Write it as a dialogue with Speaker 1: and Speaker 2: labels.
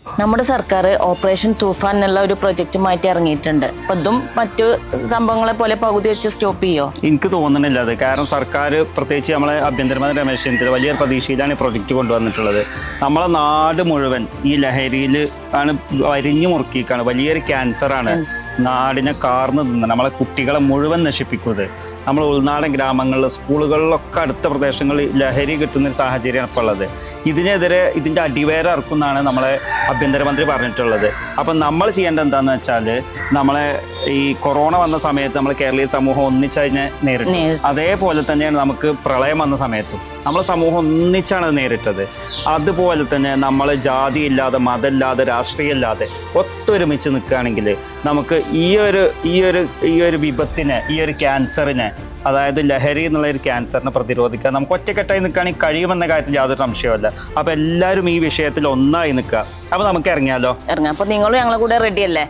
Speaker 1: നമ്മുടെ സർക്കാർ ഓപ്പറേഷൻ തൂഫാൻ എന്നുള്ള ഒരു പ്രൊജക്റ്റുമായിട്ട് ഇറങ്ങിയിട്ടുണ്ട്. അപ്പം ഇതും മറ്റു സംഭവങ്ങളെ പോലെ പകുതി വെച്ച് സ്റ്റോപ്പ് ചെയ്യോ?
Speaker 2: എനിക്ക് തോന്നുന്നില്ല അത്. കാരണം സർക്കാർ പ്രത്യേകിച്ച് നമ്മളെ ആഭ്യന്തരമന്ത്രി രമേശ് ചെന്നിത്തല വലിയ പ്രതീക്ഷയിലാണ് ഈ പ്രൊജക്റ്റ് കൊണ്ടുവന്നിട്ടുള്ളത്. നമ്മളെ നാട് മുഴുവൻ ഈ ലഹരിയിൽ ആണ് വരിഞ്ഞു മുറുക്കിക്കാണ്. വലിയൊരു ക്യാൻസറാണ് നാടിനെ കാർന്ന് നിന്ന് നമ്മളെ കുട്ടികളെ മുഴുവൻ നശിപ്പിക്കുന്നത്. നമ്മൾ ഉൾനാടൻ ഗ്രാമങ്ങളിൽ സ്കൂളുകളിലൊക്കെ അടുത്ത പ്രദേശങ്ങളിൽ ലഹരി കിട്ടുന്നൊരു സാഹചര്യമാണ് ഇപ്പോൾ ഉള്ളത്. ഇതിനെതിരെ ഇതിൻ്റെ അടിവേര ഇറക്കുമെന്നാണ് നമ്മളെ ആഭ്യന്തരമന്ത്രി പറഞ്ഞിട്ടുള്ളത്. അപ്പം നമ്മൾ ചെയ്യേണ്ടത് എന്താണെന്ന് വെച്ചാൽ നമ്മളെ ഈ കൊറോണ വന്ന സമയത്ത് നമ്മൾ കേരളീയ സമൂഹം ഒന്നിച്ചതിനെ നേരിട്ടു. അതേപോലെ തന്നെയാണ് നമുക്ക് പ്രളയം വന്ന സമയത്തും നമ്മളെ സമൂഹം ഒന്നിച്ചാണ് നേരിട്ടത്. അതുപോലെ തന്നെ നമ്മൾ ജാതി ഇല്ലാതെ മതമില്ലാതെ രാഷ്ട്രീയമില്ലാതെ ഒത്തൊരുമിച്ച് നിൽക്കുകയാണെങ്കിൽ നമുക്ക് ഈ ഒരു വിപത്തിനെ ഈ ഒരു ക്യാൻസറിനെ അതായത് ലഹരി എന്നുള്ള ഒരു ക്യാൻസറിനെ പ്രതിരോധിക്കാൻ നമുക്ക് ഒറ്റക്കെട്ടായി നിൽക്കുകയാണെങ്കിൽ കഴിയുമെന്ന കാര്യത്തിൽ യാതൊരു സംശയമല്ല. അപ്പോൾ എല്ലാവരും ഈ വിഷയത്തിൽ ഒന്നായി നിൽക്കുക. അപ്പോൾ നമുക്ക് ഇറങ്ങാം. അപ്പോൾ
Speaker 1: നിങ്ങളും ഞങ്ങളെ കൂടെ റെഡിയല്ലേ?